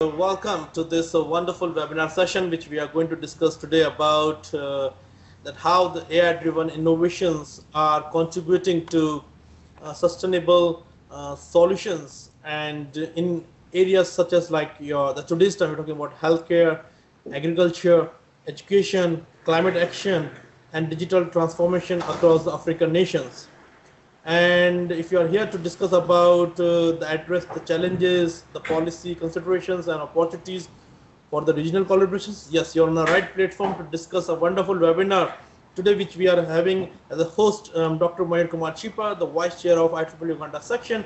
Welcome to this wonderful webinar session, which we are going to discuss today about that how the AI-driven innovations are contributing to sustainable solutions, and in areas such as like the today's time we're talking about healthcare, agriculture, education, climate action, and digital transformation across the African nations. And if you are here to discuss about address the challenges, the policy considerations and opportunities for the regional collaborations, yes, you're on the right platform to discuss a wonderful webinar today, which we are having as a host, Dr. Mayur Kumar Chipa, the Vice Chair of IEEE Uganda section.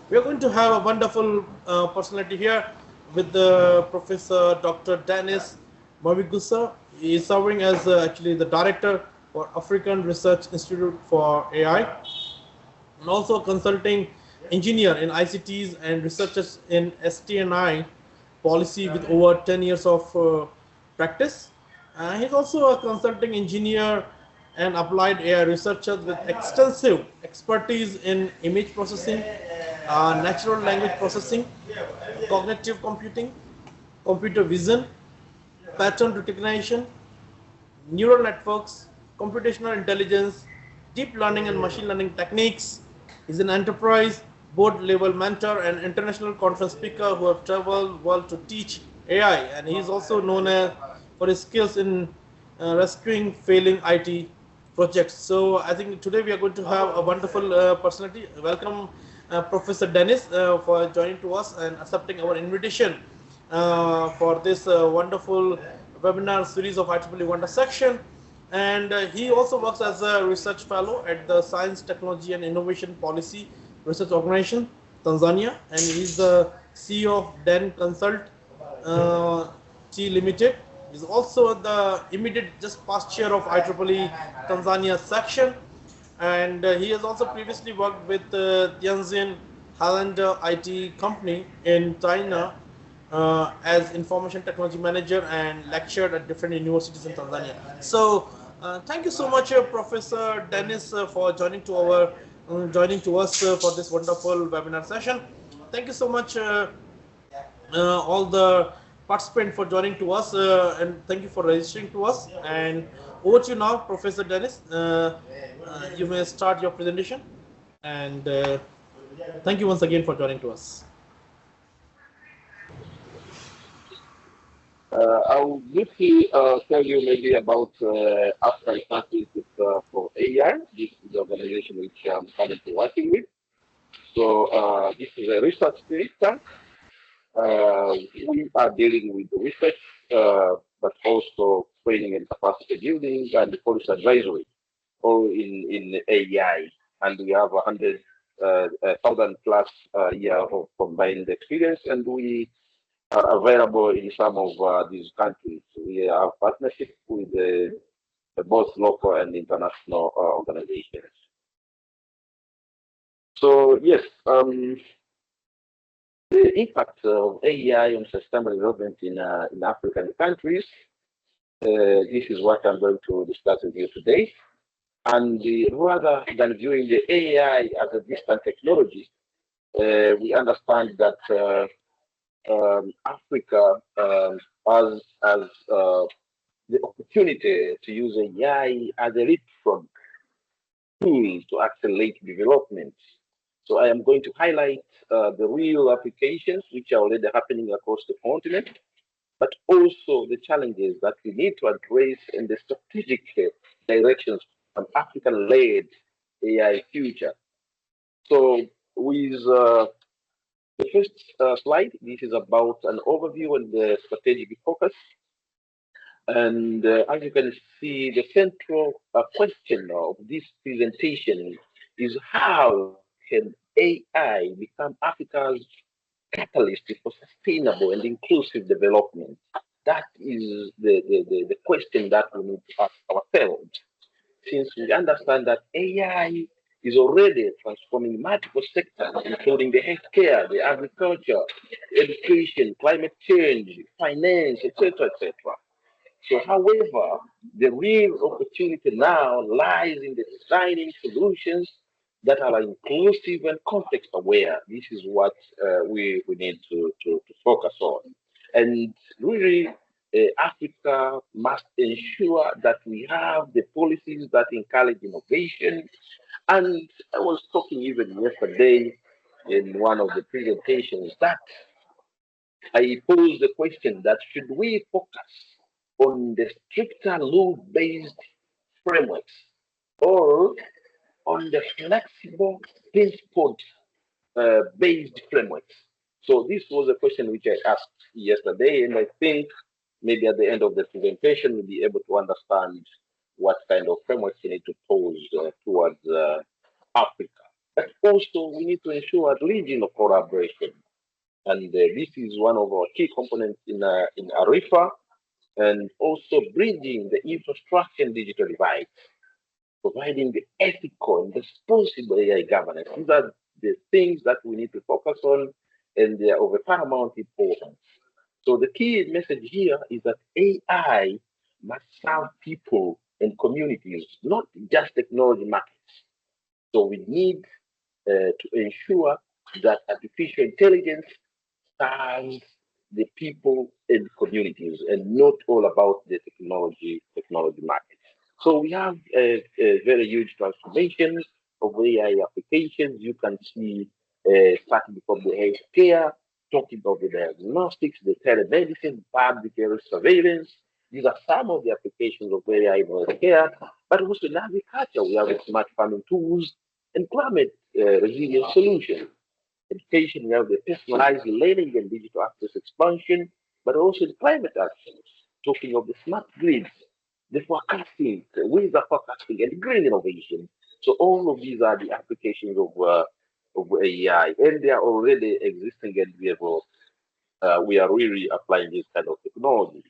We are going to have a wonderful personality here with the Professor Dr. Dennis Mavigusa. He is serving as actually the Director for African Research Institute for AI, and also a consulting engineer in ICTs and researchers in STNI policy with over 10 years of practice. He's also a consulting engineer and applied AI researcher with extensive expertise in image processing, natural language processing, cognitive computing, computer vision, pattern recognition, neural networks, computational intelligence, deep learning and machine learning techniques. He's an enterprise board level mentor and international conference speaker who have traveled world to teach AI, and he's also known for his skills in rescuing failing IT projects. So I think today we are going to have a wonderful personality. Welcome, Professor Dennis, for joining to us and accepting our invitation for this wonderful webinar series of IEEE Wonder section. And he also works as a research fellow at the Science, Technology and Innovation Policy Research Organization, Tanzania, and he's the CEO of Den Consult T Limited. He's also the immediate just past chair of IEEE Tanzania section, and he has also previously worked with Tianjin Highlander IT company in China as information technology manager and lectured at different universities in Tanzania. So thank you so much, Professor Dennis, for joining to us for this wonderful webinar session. Thank you so much, all the participants, for joining to us, and thank you for registering to us. And over to you now, Professor Dennis. You may start your presentation, and thank you once again for joining to us. I'll briefly tell you maybe about African Countries for AI. This is the organization which I'm currently working with. So this is a research center. We are dealing with research, but also training and capacity building and policy advisory, all in AI. And we have 100,000 plus year of combined experience, and we are available in some of these countries. We have partnership with both local and international organizations. So yes, the impact of AI on sustainable development in African countries. This is what I'm going to discuss with you today. And rather than viewing the AI as a distant technology, we understand that Africa has the opportunity to use AI as a leapfrog tool to accelerate development. So I am going to highlight the real applications which are already happening across the continent, but also the challenges that we need to address in the strategic directions of African-led AI future. So with the first slide, this is about an overview and the strategic focus. And as you can see, the central question of this presentation is how can AI become Africa's catalyst for sustainable and inclusive development? That is the question that we need to ask ourselves, since we understand that AI is already transforming multiple sectors, including the healthcare, the agriculture, education, climate change, finance, etc., etc. So, however, the real opportunity now lies in the designing solutions that are inclusive and context aware. This is what we need to focus on. And really, Africa must ensure that we have the policies that encourage innovation. And I was talking even yesterday in one of the presentations that I posed the question that should we focus on the stricter law-based frameworks or on the flexible principle based frameworks? So this was a question which I asked yesterday, and I think maybe at the end of the presentation we'll be able to understand what kind of frameworks we need to pose towards Africa. But also we need to ensure regional collaboration, and this is one of our key components in ARIFA, and also bridging the infrastructure and digital divide, providing the ethical and responsible AI governance. These are the things that we need to focus on, and they are of a paramount importance. So the key message here is that AI must serve people and communities, not just technology markets. So we need to ensure that artificial intelligence serves the people and communities and not all about the technology market. So we have a very huge transformation of AI applications. You can see starting from the healthcare, talking about the diagnostics, the telemedicine, public health surveillance. These are some of the applications of AI in healthcare, but also in agriculture. We have smart farming tools and climate resilient solutions. Education, we have the personalized learning and digital access expansion, but also the climate actions, talking of the smart grids, the forecasting, weather forecasting, and green innovation. So all of these are the applications of AI, and they are already existing, and we are really applying this kind of technology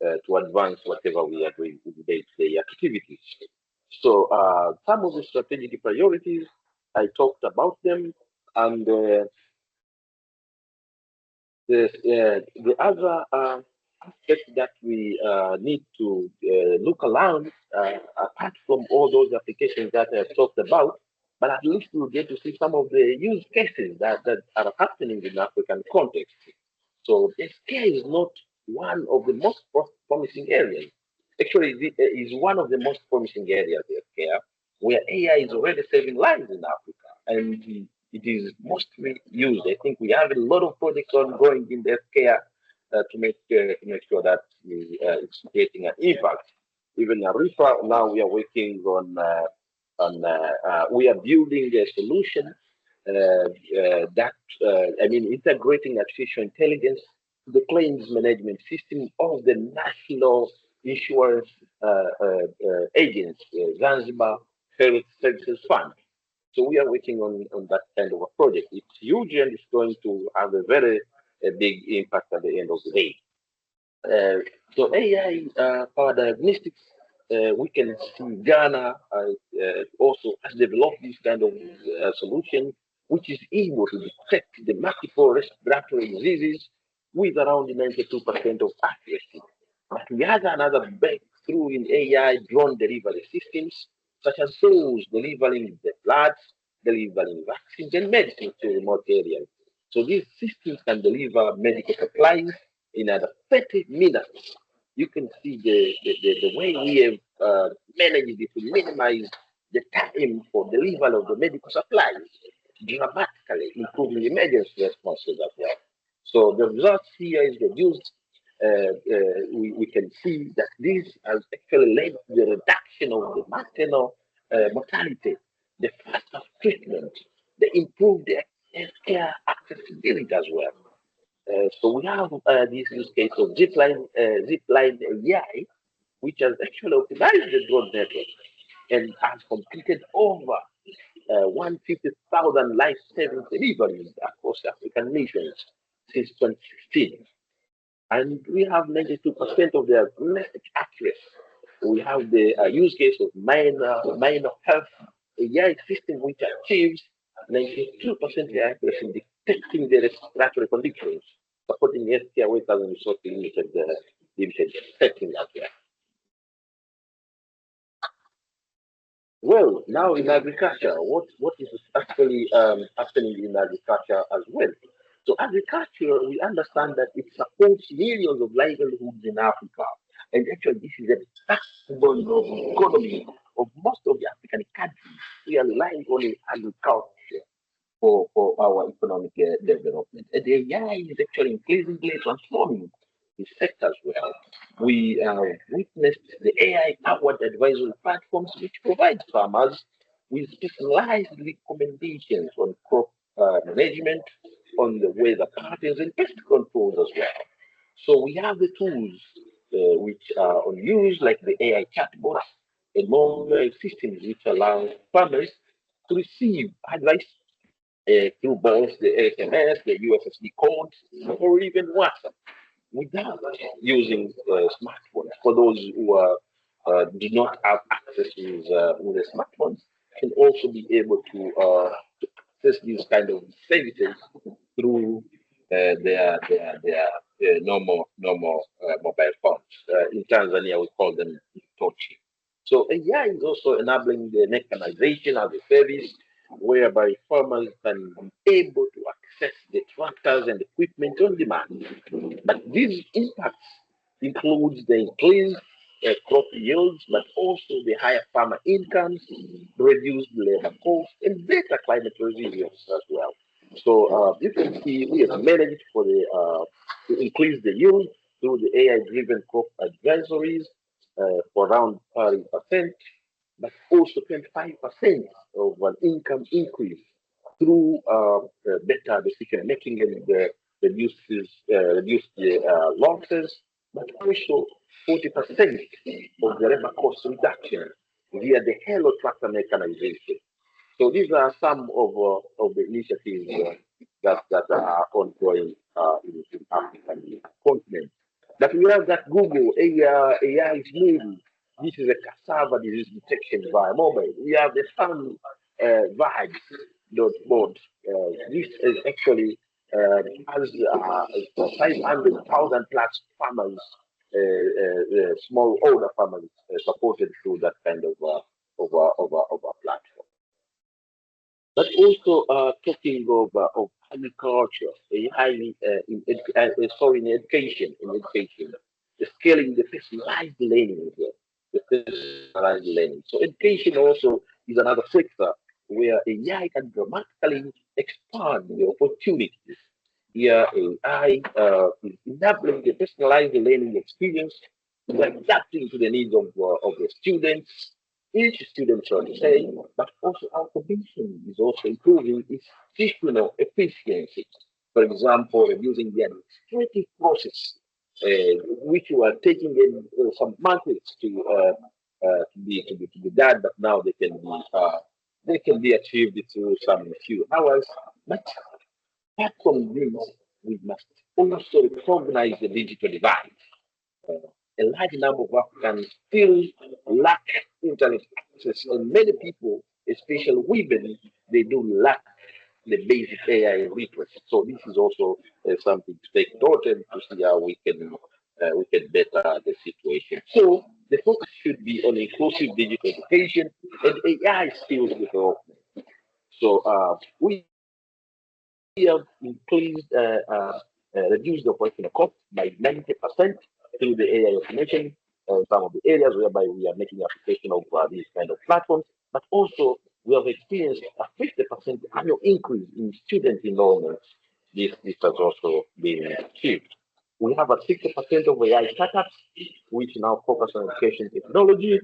to advance whatever we are doing in day-to-day activities. So some of the strategic priorities, I talked about them, and the other aspect that we need to look around, apart from all those applications that I've talked about, but at least we'll get to see some of the use cases that are happening in African context. So healthcare is not one of the most promising areas. Actually, it is one of the most promising areas, healthcare, where AI is already saving lives in Africa, and it is mostly used. I think we have a lot of projects ongoing in healthcare to make sure that it's creating an impact. Even Arifa, now we are working on we are building a solution that I mean, integrating artificial intelligence to the claims management system of the National Insurance Agency, Zanzibar Health Services Fund. So we are working on that kind of a project. It's huge, and it's going to have a very big impact at the end of the day. So AI power diagnostics, we can see Ghana also has developed this kind of solution, which is able to detect the multiple respiratory diseases with around 92% of accuracy. But we have another breakthrough in AI drone delivery systems, such as those delivering the blood, delivering vaccines and medicine to remote areas. So these systems can deliver medical supplies in under 30 minutes. You can see the way we have managed to minimize the time for delivery of the medical supplies, dramatically improving emergency responses as well. So the results here is reduced. We can see that this has actually led to the reduction of the maternal mortality, the faster treatment, the improved healthcare accessibility as well. So we have this use case of zipline AI, which has actually optimized the drone network and has completed over 150,000 life-saving deliveries across African nations since 2016. And we have 92% of their message accuracy. We have the use case of minor health AI system, which achieves 92% accuracy in detecting the respiratory conditions, supporting healthcare workers and resource limited setting out there. Well, now in agriculture, what is actually happening in agriculture as well? So agriculture, we understand that it supports millions of livelihoods in Africa. And actually, this is a backbone of the economy of most of the African countries. We are relying on agriculture for our economic development. And the AI is actually increasingly transforming the sector as well. We witnessed the AI-powered advisory platforms which provide farmers with specialized recommendations on crop management, on the weather patterns, and pest controls as well. So we have the tools which are on use, like the AI chatbots and mobile systems which allow farmers to receive advice through both the SMS, the USSD codes, or even WhatsApp without using smartphones. For those who do not have access with the smartphones, can also be able to access these kind of services through their normal mobile phones. In Tanzania, we call them tochi. So AI is also enabling the mechanization of the service, whereby farmers can be able to access the tractors and equipment on demand. But these impacts includes the increased crop yields, but also the higher farmer incomes, reduced labor costs, and better climate resilience as well. So you can see we have managed to increase the yield through the AI-driven crop advisories for around 30%, but also 25% of an income increase through better decision making and reduce the losses, but also 40% of the labor cost reduction via the Hello Tractor mechanization. So these are some of the initiatives that are ongoing in African continent. But we have that Google AI is moving. This is a cassava disease detection via mobile. We have the Sun vibes.board. This is actually has 500,000 plus farmers, smallholder farmers supported through that kind of a platform. But also talking of agriculture, highly in education, the scaling the personalized learning as well, the personalized learning. So education also is another sector where AI can dramatically expand the opportunities. Here, AI is enabling the personalized learning experience, is adapting to the needs of the students, each student shall say, but also automation is also improving institutional efficiency. For example, reducing the administrative process, which were taking in some months to be done, but now they can be achieved through some few hours. But apart from this, we must also recognize the digital divide. A large number of Africans still lack internet access, and many people, especially women, they do lack the basic AI literacy. So this is also something to take note and to see how we can better the situation. So the focus should be on inclusive digital education and AI skills development. So we have increased, reduced the operational cost by 90% through the AI automation, some of the areas whereby we are making application of these kind of platforms, but also we have experienced a 50% annual increase in student enrollment. This has also been achieved. We have a 60% of AI startups, which now focus on education technology.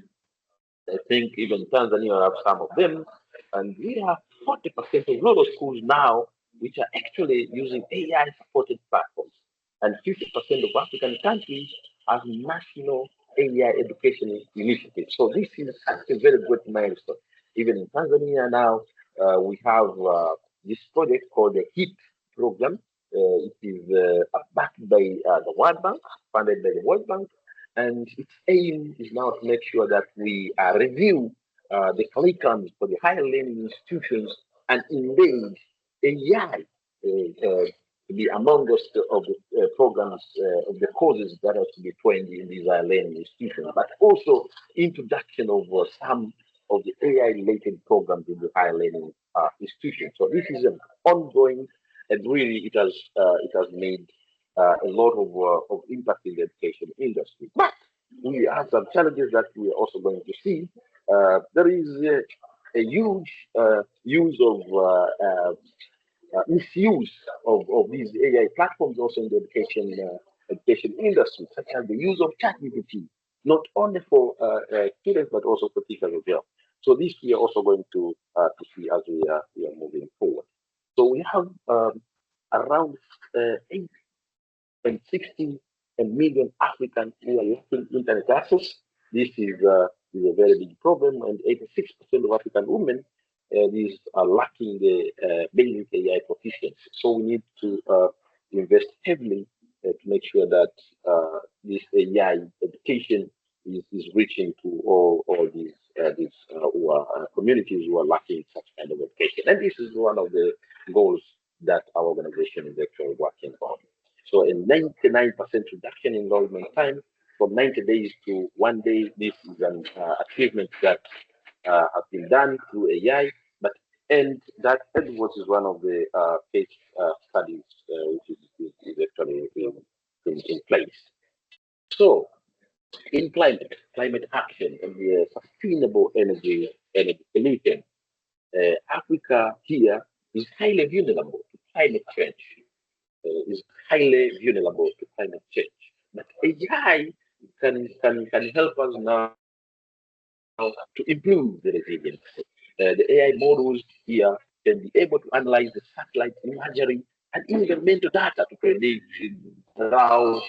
I think even Tanzania have some of them. And we have 40% of rural schools now, which are actually using AI supported platforms. And 50% of African countries have national AI education initiatives. So this is a very good milestone. Even in Tanzania now, we have this project called the HIT program. It is backed by the World Bank, funded by the World Bank, and its aim is now to make sure that we review the curriculums for the higher learning institutions and engage AI to be among us of the programs of the courses that are to be trained in these higher learning institutions, but also introduction of some of the AI related programs in the higher learning institutions. So this is an ongoing and really it has made a lot of impact in the education industry. But we have some challenges that we are also going to see. There is a huge use of misuse of these AI platforms also in the education industry, such as the use of ChatGPT, not only for students but also for teachers as well. So this we are also going to see as we are moving forward. So we have around 860 million Africans who are lacking internet access. This is a very big problem, and 86% of African women these are lacking the basic AI proficiency. So we need to invest heavily to make sure that this AI education is reaching to all these who are communities who are lacking such kind of education. And this is one of the goals that our organization is actually working on. So a 99% reduction in enrollment time from 90 days to 1 day. This is an achievement that has been done through AI, but and that Edwards is one of the case studies which is actually in place. So in climate action and the sustainable energy solution, Africa here is highly vulnerable to climate change. Is highly vulnerable to climate change. But AI can help us now to improve the resilience. The AI models here can be able to analyze the satellite imagery and even mental data to predict drought,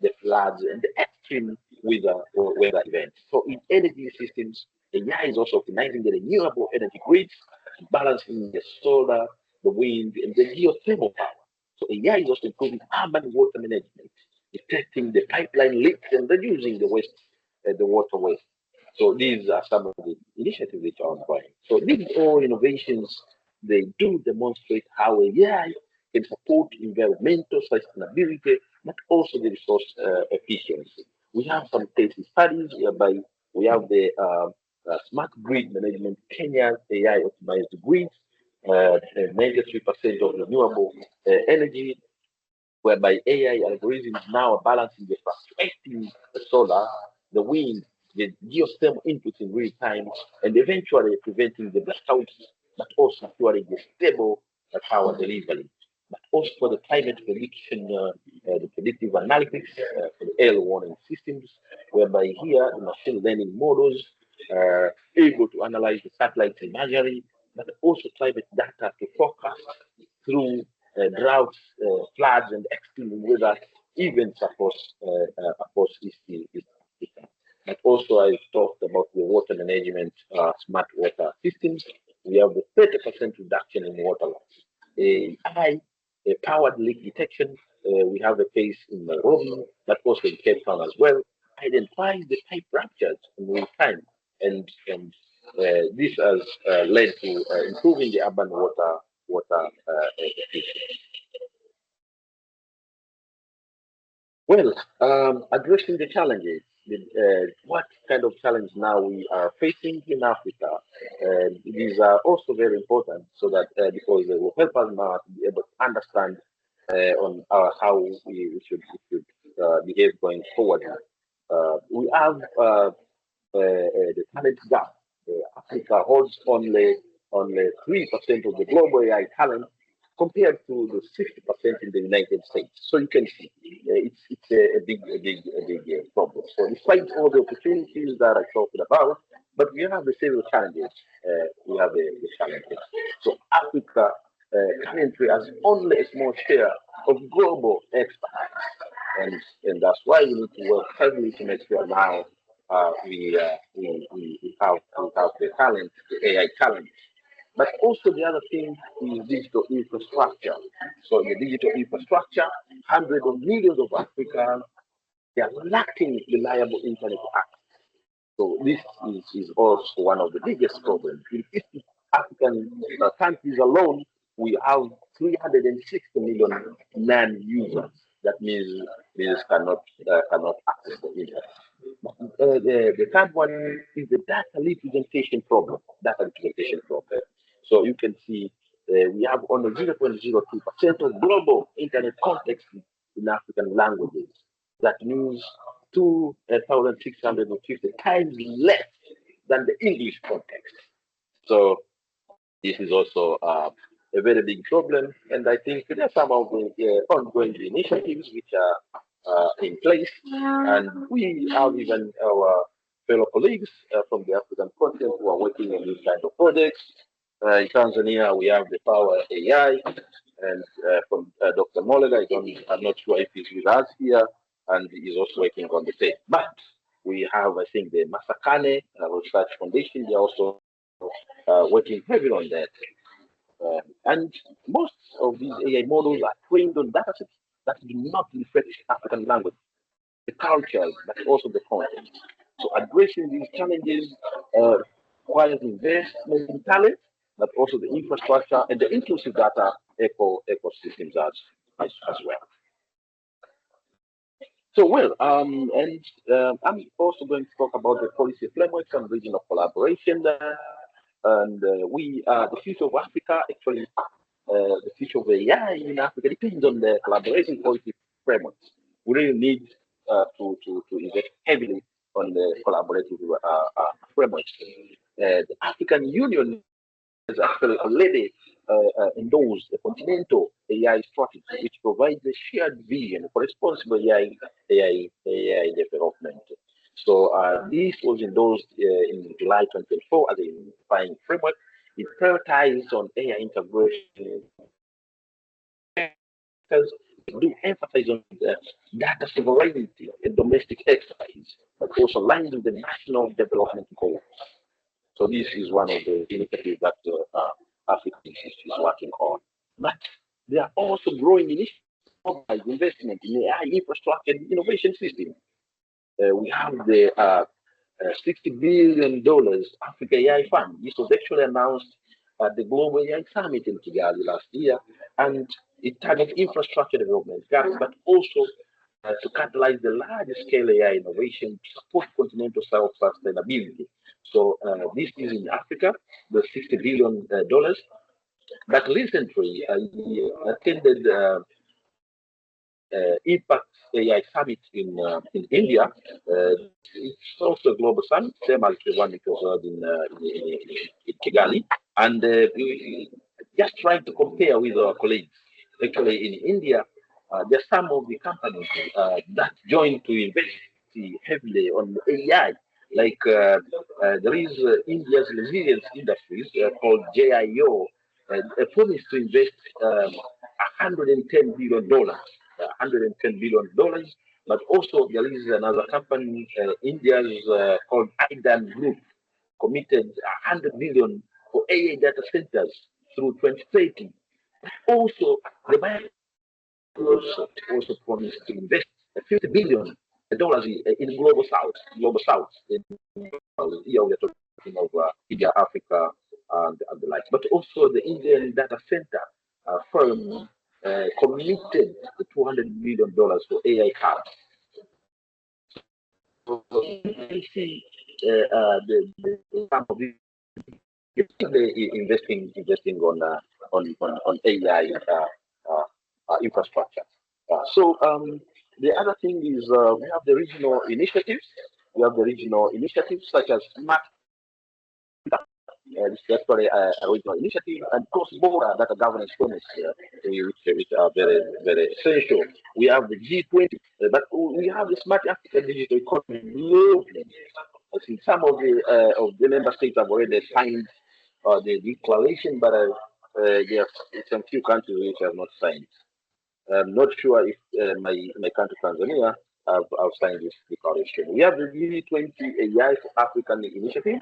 the floods, and the extreme weather events. So in energy systems, AI is also optimizing the renewable energy grids, balancing the solar, the wind, and the geothermal power. So AI is also improving urban water management, detecting the pipeline leaks and reducing the water waste. So these are some of the initiatives which are ongoing. So these all innovations, they do demonstrate how AI can support environmental sustainability, but also the resource efficiency. We have some case studies whereby we have the smart grid management, Kenya's AI optimized grids, 93% of renewable energy, whereby AI algorithms now are balancing the fluctuating solar, the wind, the geothermal inputs in real time, and eventually preventing the blackouts, but also ensuring the stable power delivery. But also for the climate prediction, the predictive analytics for the early warning systems, whereby here the machine learning models are able to analyze the satellite imagery, but also climate data to forecast through droughts, floods, and extreme weather events across East Africa. But also, I talked about the water management, smart water systems. We have the 30% reduction in water loss. AI powered leak detection. We have a case in Nairobi, but also in Cape Town as well. Identifies the pipe ruptures in real time, and this has led to improving the urban water efficiency. Well, addressing the challenges, what kind of challenge now we are facing in Africa, these are also very important so that because they will help us now to be able to understand on how we should behave going forward. We have the talent gap. Africa holds only 3% of the global AI talent compared to the 60% in the United States. So you can see it's a big problem. So despite all the opportunities that I talked about, but we have the several challenges. We have the challenges. So Africa currently has only a small share of global expertise, and that's why we need to work heavily to make sure now we have the talent, the AI talent. But also the other thing is digital infrastructure. So the digital infrastructure, hundreds of millions of Africans, they are lacking reliable internet access. So this is also one of the biggest problems. In East African countries alone, we have 360 million non-users. That means these cannot access the internet. The third one is the data representation problem. Data representation problem. So you can see We have only 0.02% of global internet context in African languages. That means 2,650 times less than the English context. So this is also a very big problem, and I think there are some of the ongoing initiatives which are in place, and we have even our fellow colleagues from the African continent who are working on these kind of projects. In Tanzania, we have the Power AI, and from Dr. Molega, I'm not sure if he's with us here, and he's also working on the same. But we have, I think, the Masakane Research Foundation. They are also working heavily on that. And most of these AI models are trained on datasets that do not reflect African language, the cultures, but also the content. So addressing these challenges requires investment in talent, but also the infrastructure and the inclusive data ecosystems as well. So, well, I'm also going to talk about the policy frameworks and regional collaboration. And the future of Africa, actually, the future of AI in Africa depends on the collaboration policy frameworks. We really need to invest heavily on the collaborative frameworks. The African Union has actually already endorsed a continental AI strategy, which provides a shared vision for responsible AI development. So this was endorsed in July 2024 as a unifying framework. It prioritized on AI integration because do emphasize on the data sovereignty and domestic expertise, but also aligns with the national development goals. So this is one of the initiatives that Africa is working on. But there are also growing initiatives of investment in AI infrastructure and innovation system. We have the $60 billion Africa AI Fund. This was actually announced at the Global AI Summit in Kigali last year, and it targets infrastructure development gaps, but also to catalyze the large-scale AI innovation to support continental self-sustainability. So this is in Africa, the $60 billion. But recently, I attended Impact AI Summit in India. It's also a global summit, same as the one it was held in Kigali. And just trying to compare with our colleagues. Actually, in India, there are some of the companies that joined to invest heavily on AI. Like there is India's resilience industries called JIO, promised to invest $110 billion, $110 billion. But also there is another company, India's called IDAN Group, committed 100 billion for AI data centers through 2030. Also, the also promised to invest $50 billion in global south. Here we are talking of India, Africa, and the like. But also the Indian data center firm committed the $200 million for AI hubs. So you see some of these investing on AI infrastructure. The other thing is we have the regional initiatives. We have the regional initiatives such as smart. This is actually a regional initiative and cross-border data governance frameworks, which are very, very essential. We have the G20, but we have the Smart Africa Digital Economy movement. I think some of the member states have already signed the declaration, but yes, some few countries which have not signed. I'm not sure if my country, Tanzania, have signed this declaration. We have the G20 AI for African initiative,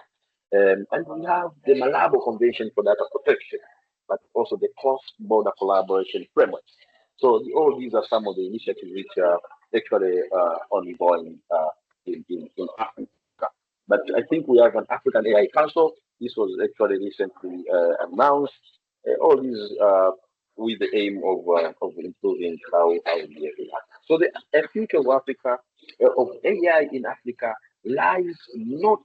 and we have the Malabo Convention for Data Protection, but also the cross-border collaboration frameworks. So all these are some of the initiatives which are actually ongoing in Africa. But I think we have an African AI Council. This was actually recently announced. All these with the aim of improving how we react. So the future of Africa, of AI in Africa, lies not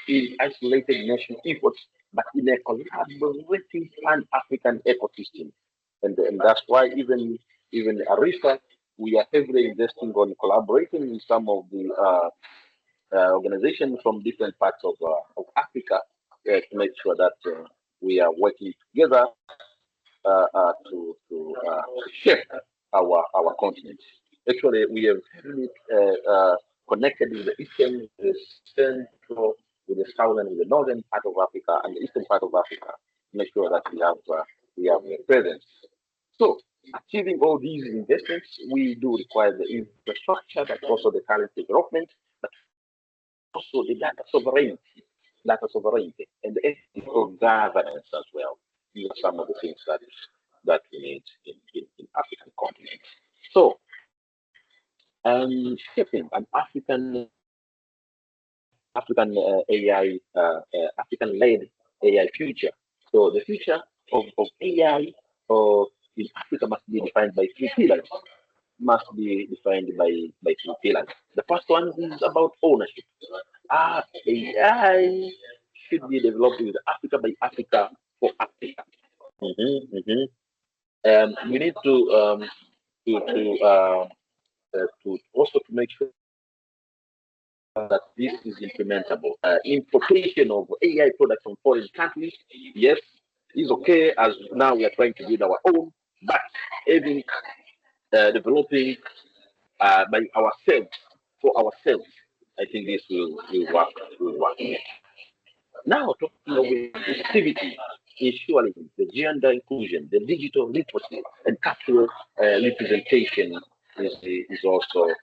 in isolated national efforts, but in a collaborative pan-African ecosystem. And that's why even Arisa, we are heavily investing on collaborating in some of the organizations from different parts of Africa to make sure that we are working together to shape our continent. Actually, we have really connected with the eastern, the central, with the southern, with the northern part of Africa and the eastern part of Africa to make sure that we have a presence. So, achieving all these investments, we do require the infrastructure, but also the talent development, but also the data sovereignty, and the ethical governance as well. These are some of the things that we need in African continent. So, shaping an African AI, African-led AI future. So the future of AI in Africa must be defined by three pillars. Must be defined by three pillars. The first one is about ownership. AI should be developed with Africa by Africa for Africa. We need to also to make sure that this is implementable. Importation of AI products from foreign countries, yes, is okay as now we are trying to build our own, but having developing by ourselves for ourselves, I think this will work. Will work. Now talking of inclusivity, ensuring the gender inclusion, the digital literacy, and cultural representation is also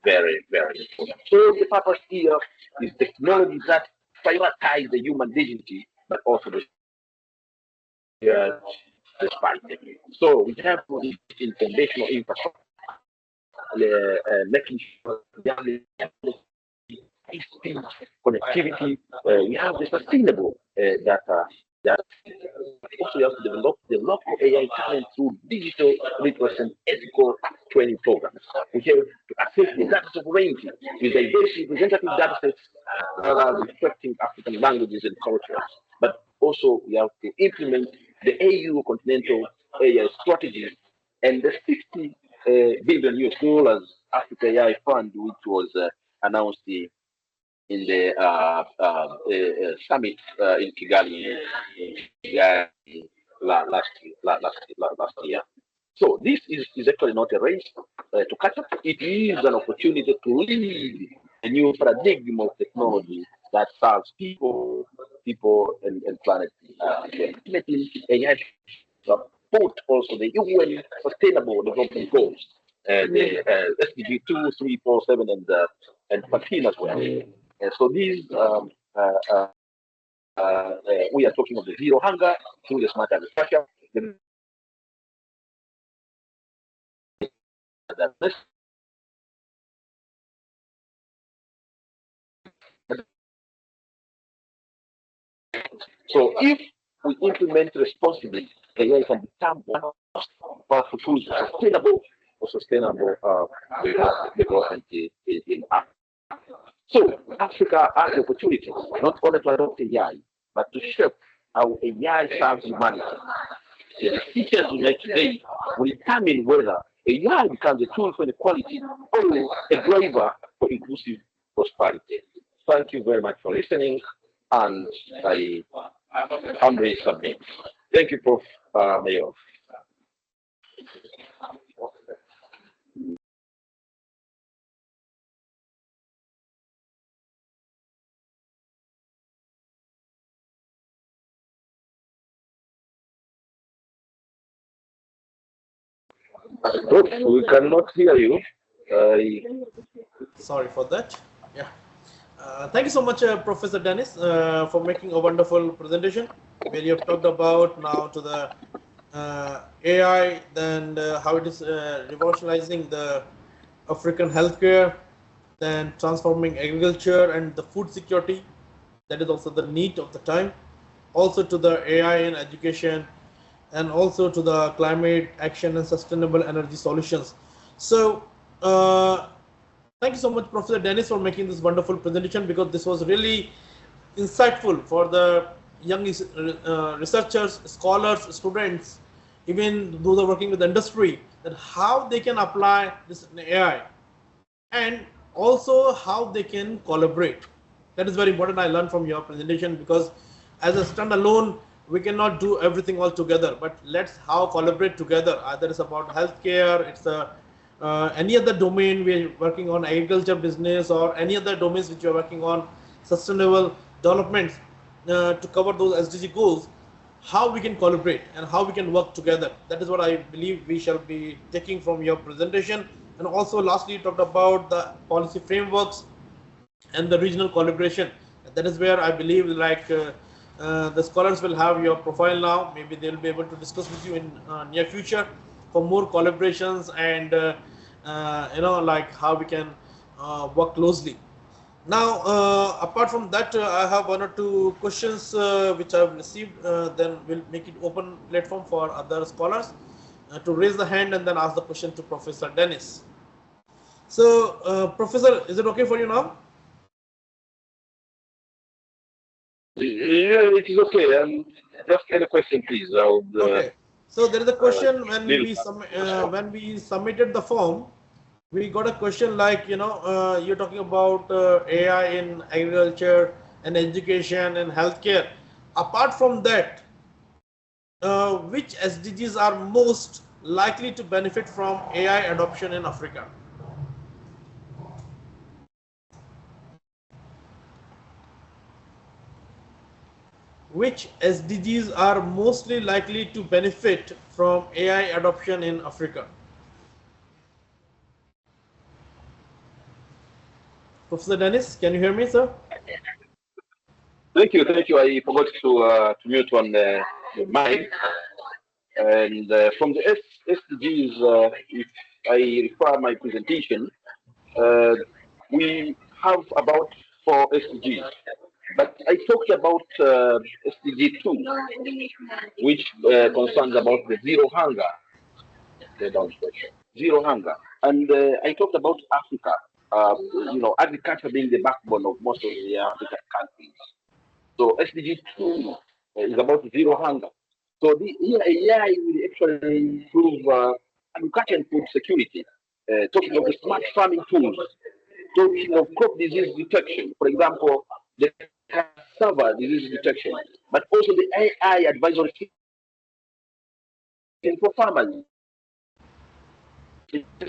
very important. So the purpose here is technology that prioritize the human dignity, but also the fight. So we have to invest in foundational infrastructure, making sure we have the high-speed connectivity. We have the sustainable data. That also we have to develop the local AI talent through digital literacy and ethical training programs. We have to assess the data sovereignty with diverse representative data sets that are reflecting African languages and cultures. But also we have to implement the AU continental AI strategy and the 60 billion US dollars Africa AI fund, which was announced in the summit in Kigali, last year. So this is actually not a race to catch up. It is an opportunity to lead a new paradigm of technology that serves people and planet. Ultimately, AI support also the UN Sustainable Development Goals, the SDG 2, 3, 4, 7, and 14 as well. So these we are talking of the zero hunger through the smart agriculture. So if we implement responsibly, AI can become one of the most powerful tools for sustainable development in Africa. So Africa has the opportunity not only to adopt AI, but to shape how AI serves humanity. The decisions we make today will determine whether AI becomes a tool for inequality or a driver for inclusive prosperity. Thank you very much for listening, and I humbly submit. Thank you, Prof. Mayor. We cannot hear you. Sorry for that. Yeah. Thank you so much, Professor Dennis, for making a wonderful presentation where you have talked about now to the AI, then how it is revolutionizing the African healthcare, then transforming agriculture and the food security. That is also the need of the time. Also to the AI in education, and also to the climate action and sustainable energy solutions. So, thank you so much, Professor Dennis, for making this wonderful presentation, because this was really insightful for the young researchers, scholars, students, even those who are working with industry, that how they can apply this in AI, and also how they can collaborate. That is very important. I learned from your presentation, because as a standalone, we cannot do everything all together. But let's how collaborate together. Either it's about healthcare, it's a any other domain we're working on, agriculture, business, or any other domains which you're working on, sustainable developments, to cover those SDG goals, how we can collaborate and how we can work together. That is what I believe we shall be taking from your presentation. And also, lastly, you talked about the policy frameworks and the regional collaboration. That is where I believe, like, the scholars will have your profile now. Maybe they'll be able to discuss with you in near future for more collaborations, and like how we can work closely. Now, apart from that, I have one or two questions which I've received. Then we'll make it open platform for other scholars to raise the hand and then ask the question to Professor Dennis. So, Professor, is it okay for you now? Yeah, it is okay. Just get a question, please. Okay. So there is a question when we submitted the form, we got a question like, you're talking about AI in agriculture and education and healthcare. Apart from that, which SDGs are most likely to benefit from AI adoption in Africa? Which SDGs are mostly likely to benefit from AI adoption in Africa? Professor Dennis, can you hear me, sir? Thank you. I forgot to mute on the mic. And from the SDGs, if I refer my presentation, we have about 4 SDGs. But I talked about SDG 2, which concerns about the zero hunger, zero hunger. And I talked about Africa, agriculture being the backbone of most of the African countries. So SDG 2 is about zero hunger. So here AI will actually improve agriculture and food security. Talking of the smart farming tools, talking of crop disease detection, for example, the cassava disease detection, but also the AI advisory for farmers.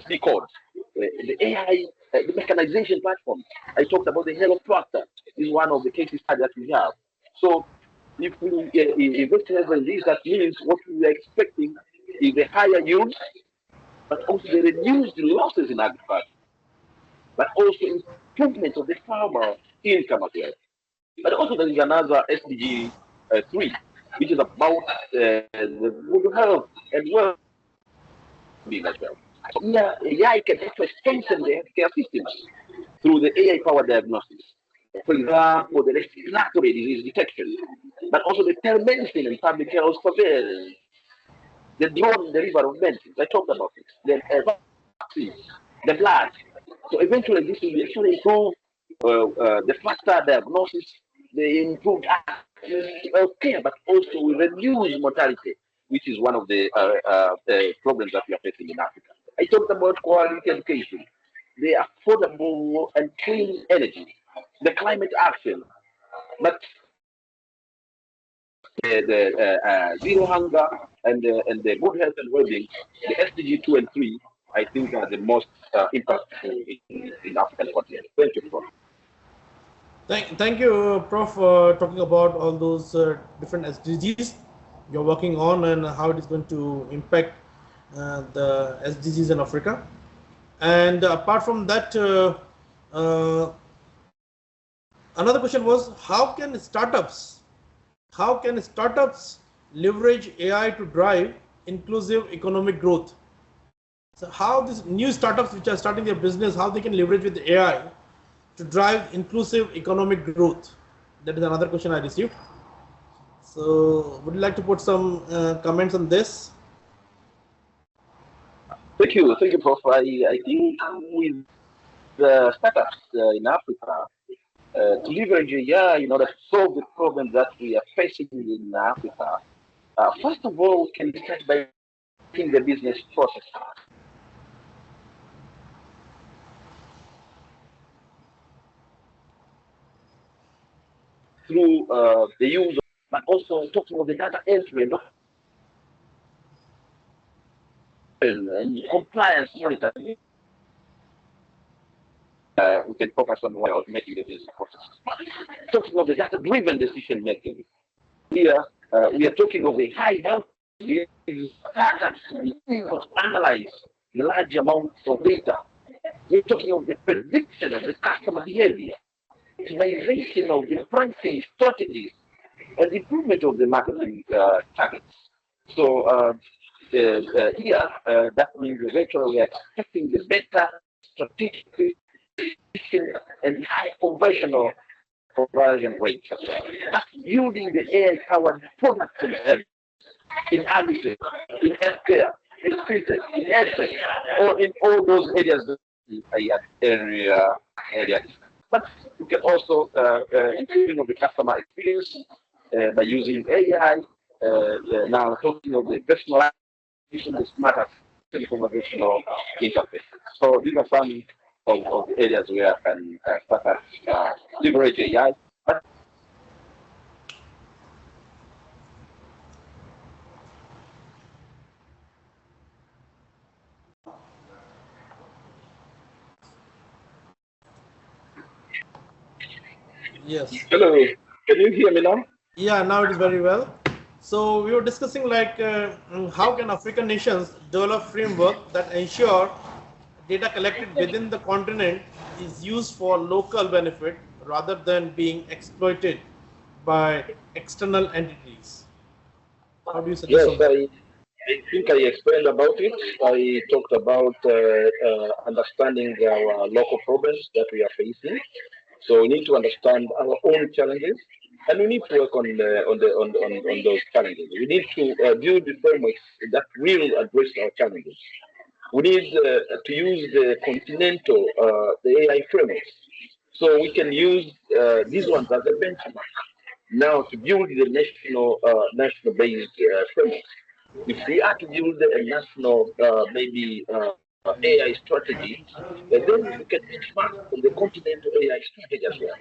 Because the AI, the mechanization platform. I talked about the Hello Tractor is one of the cases that we have. So if we invest in this, that means what we are expecting is a higher yield, but also the reduced losses in agriculture, but also improvement of the farmer income as well. But also there is another SDG 3, which is about the good health and well-being as well. So AI can actually strengthen the healthcare systems through the AI-powered diagnostics. For example, the respiratory disease detection, but also the telemedicine and public health surveillance, the drone delivery of medicines. I talked about it. The vaccines, the blood. So eventually, this will actually improve the faster diagnosis, the improved care, but also will reduce mortality, which is one of the problems that we are facing in Africa. I talked about quality education, the affordable and clean energy, the climate action, but the zero hunger and the good health and well-being, the SDG 2 and 3, I think are the most impactful in African continent. Thank you, Prof. Thank you, Prof, for talking about all those different SDGs you're working on and how it is going to impact the SDGs in Africa. And apart from that, another question was, how can startups leverage AI to drive inclusive economic growth? So how these new startups which are starting their business, how they can leverage with AI to drive inclusive economic growth? That is another question I received. So would you like to put some comments on this? Thank you, Prof. I think with the startups in Africa, to leverage AI in order to solve the problems that we are facing in Africa, first of all, we can start by making the business process through the use of, but also talking of the data entry and compliance monitoring. We can focus on automating the business process. Talking of the data-driven decision making, here we are talking of the high health data to analyze large amounts of data. We're talking of the prediction of the customer behavior, optimization of the pricing strategies, and improvement of the marketing targets. So here, that means eventually we are expecting the better strategic and high conversion rates. That's building the AI-powered products in agriculture, in healthcare, in fintech, in edtech, or in all those areas area. But you can also improve the customer experience by using AI. Now talking of the personalization, the smarter conversational interface. So these are some of the areas where I can start leverage AI. Yes. Hello, can you hear me now? Yeah, now it is very well. So we were discussing like how can African nations develop framework that ensure data collected within the continent is used for local benefit rather than being exploited by external entities. How do you suggest Yes, on that? I think I explained about it. I talked about understanding our local problems that we are facing. So we need to understand our own challenges, and we need to work on those challenges. We need to build the frameworks that will address our challenges. We need to use the continental the AI frameworks, so we can use these ones as a benchmark now to build the national based framework. If we are to build a national maybe AI strategy, then we look at benchmark on the continental AI strategy as well.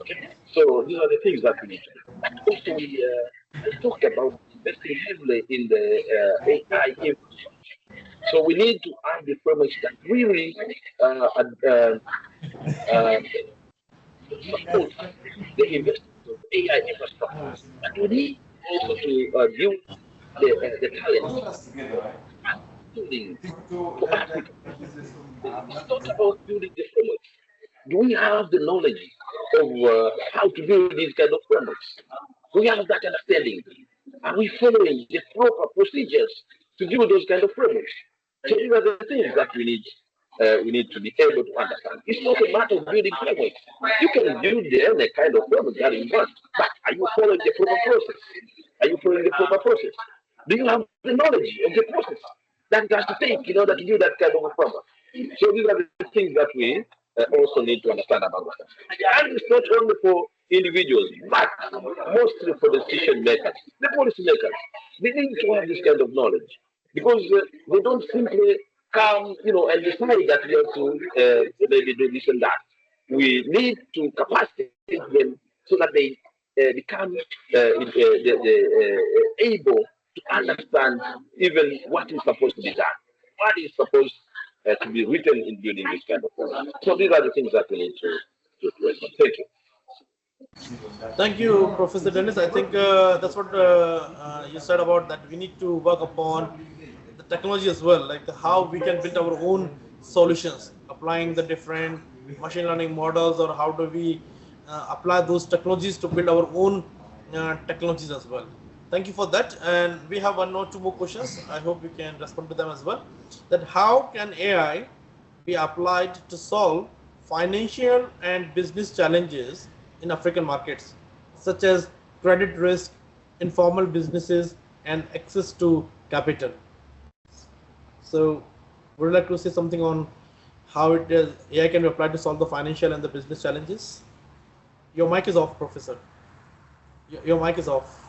Okay, so these are the things that we need to do. But also, I talked about investing heavily in the AI infrastructure. So we need to add the frameworks that really uh, support the investment of AI infrastructure. But we need also to build the talent building for Africa. It's not about building the frameworks. Do we have the knowledge of how to build these kind of frameworks? Do we have that understanding? Are we following the proper procedures to build those kind of frameworks? So these are the things that we need to be able to understand. It's not a matter of building frameworks. You can build any kind of framework that you want, but are you following the proper process? Are you following the proper process? Do you have the knowledge of the process that it has to take in order to do that kind of a framework? So these are the things that we also need to understand about that. And it's not only for individuals, but mostly for the decision makers, the policy makers. They need to have this kind of knowledge because they don't simply come, and decide that we have to maybe do this and that. We need to capacitate them so that they become able to understand even what is supposed to be done, what is supposed to be written in building this kind of program. So these are the things that we need to work on. Thank you. Thank you, Professor Dennis. I think that's what you said about that. We need to work upon the technology as well, like how we can build our own solutions, applying the different machine learning models, or how do we apply those technologies to build our own technologies as well. Thank you for that. And we have one or two more questions. I hope you can respond to them as well. That how can AI be applied to solve financial and business challenges in African markets, such as credit risk, informal businesses, and access to capital. So, would you like to say something on how AI can be applied to solve the financial and the business challenges? Your mic is off, Professor. Your mic is off.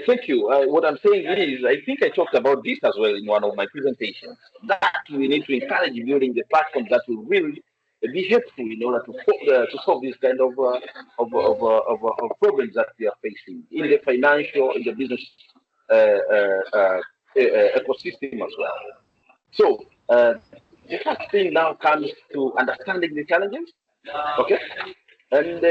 Thank you. What I'm saying is, I think I talked about this as well in one of my presentations, that we need to encourage building the platforms that will really be helpful in order to solve this kind of problems that we are facing in the financial, in the business ecosystem as well. So the first thing now comes to understanding the challenges, okay? And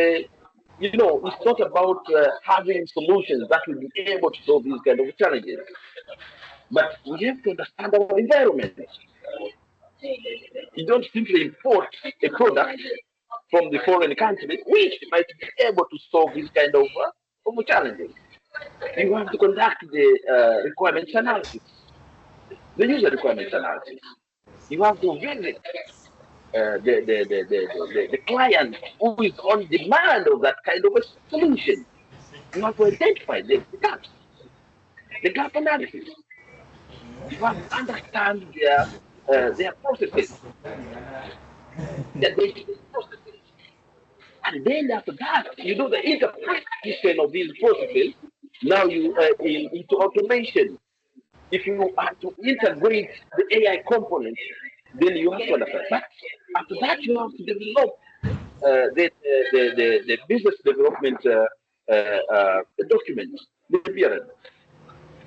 it's not about having solutions that will be able to solve these kind of challenges, but we have to understand our environment. You don't simply import a product from the foreign country which might be able to solve these kind of challenges. You have to conduct the requirements analysis, the user requirements analysis. You have to visit the client who is on demand of that kind of a solution. You have to identify gaps, the gap analysis. You have to understand their processes, their day-to-day processes. And then after that, you do the interpretation of these processes. Now you into automation. If you have to integrate the AI component, then you have to understand. But after that, you have to develop the business development document, the BRN,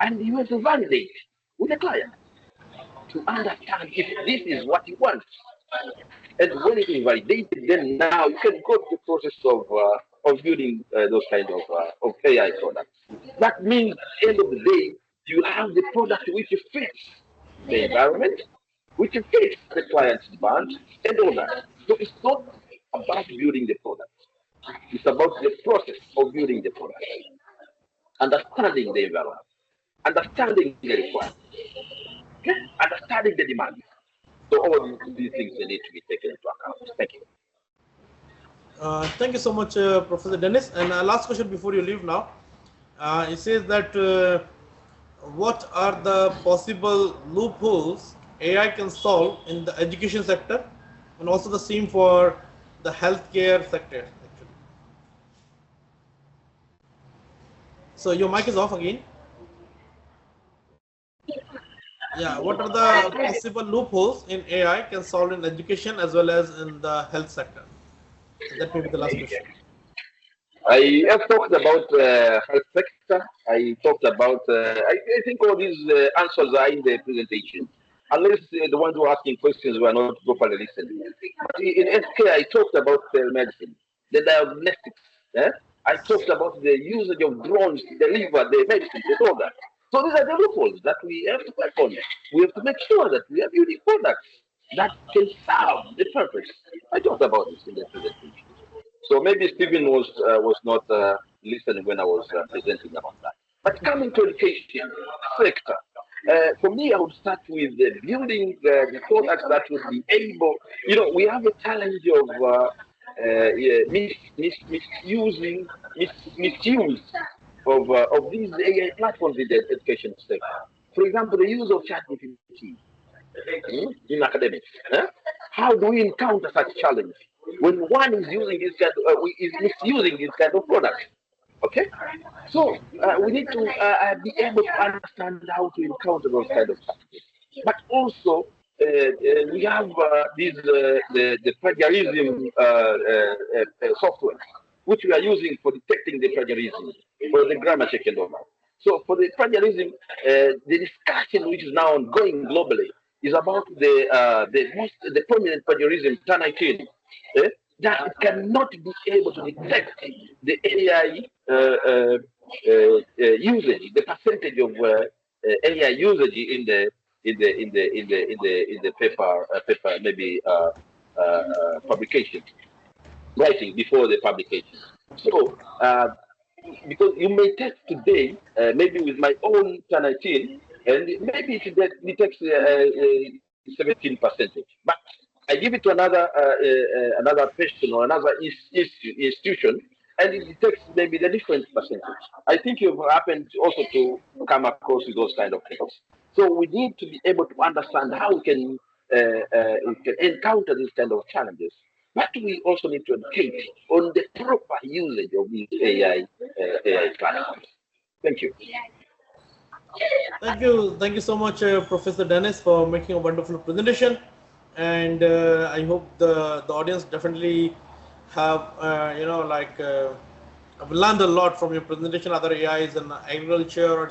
and you have to validate with the client to understand if this is what you want. And when it is validated, then now you can go to the process of building those kind of AI products. That means at the end of the day, you have the product which fits the environment, which fits the client's demand, and all that. So it's not about building the product. It's about the process of building the product, understanding the environment, understanding the requirements, okay? Understanding the demand. So all these things they need to be taken into account. Thank you. Thank you so much, Professor Dennis. And last question before you leave now. It says that what are the possible loopholes AI can solve in the education sector, and also the same for the healthcare sector, actually. So your mic is off again. Yeah, what are the possible loopholes in AI can solve in education as well as in the health sector? So that may be the last question. I have talked about health sector. I talked about. I think all these answers are in the presentation. Unless the ones who are asking questions were not properly listening. In healthcare, I talked about medicine, the diagnostics. I talked about the usage of drones to deliver the medicine, and all that. So these are the loopholes that we have to work on. We have to make sure that we are building products that can serve the purpose. I talked about this in the presentation. So maybe Stephen was not listening when I was presenting about that. But coming to education sector, for me, I would start with building the products that would be able. We have a challenge of misuse of these AI platforms in the education sector. For example, the use of ChatGPT in academics. How do we encounter such challenge when one is using this kind is misusing this kind of product? Okay, so we need to be able to understand how to encounter those kind of challenges. But also, we have the plagiarism software, which we are using for detecting the plagiarism, for the grammar check and all that. So for the plagiarism, the discussion which is now ongoing globally is about the prominent plagiarism, TAN19, that it cannot be able to detect the AI usage, the percentage of AI usage in the paper maybe publication, writing before the publication. So because you may test today, maybe with my own TAN19, and maybe it detects 17%. But I give it to another person or another institution, and it detects maybe the different percentage. I think you've happened also to come across with those kind of things. So we need to be able to understand how we can encounter these kind of challenges. but we also need to educate on the proper usage of these AI platforms. Thank you. Thank you so much, Professor Dennis, for making a wonderful presentation. And I hope the audience definitely have I've learned a lot from your presentation. Other AIs in agriculture, or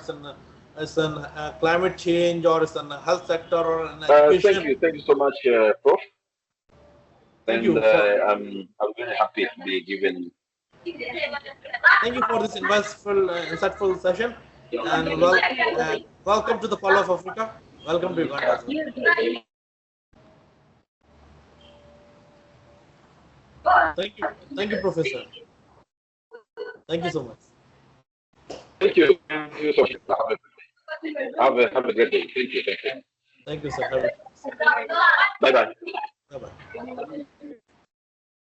it's in climate change, or it's in the health sector, or in education. Thank you so much, Prof. Thank And you for I'm very happy to be given. thank you for this insightful session, and welcome to the Pole of Africa. Welcome to Uganda as well. Thank you, Professor. Thank you so much. Thank you. Thank you so much. Have a great day. Thank you. Thank you, sir. Have a Bye bye. bye bye.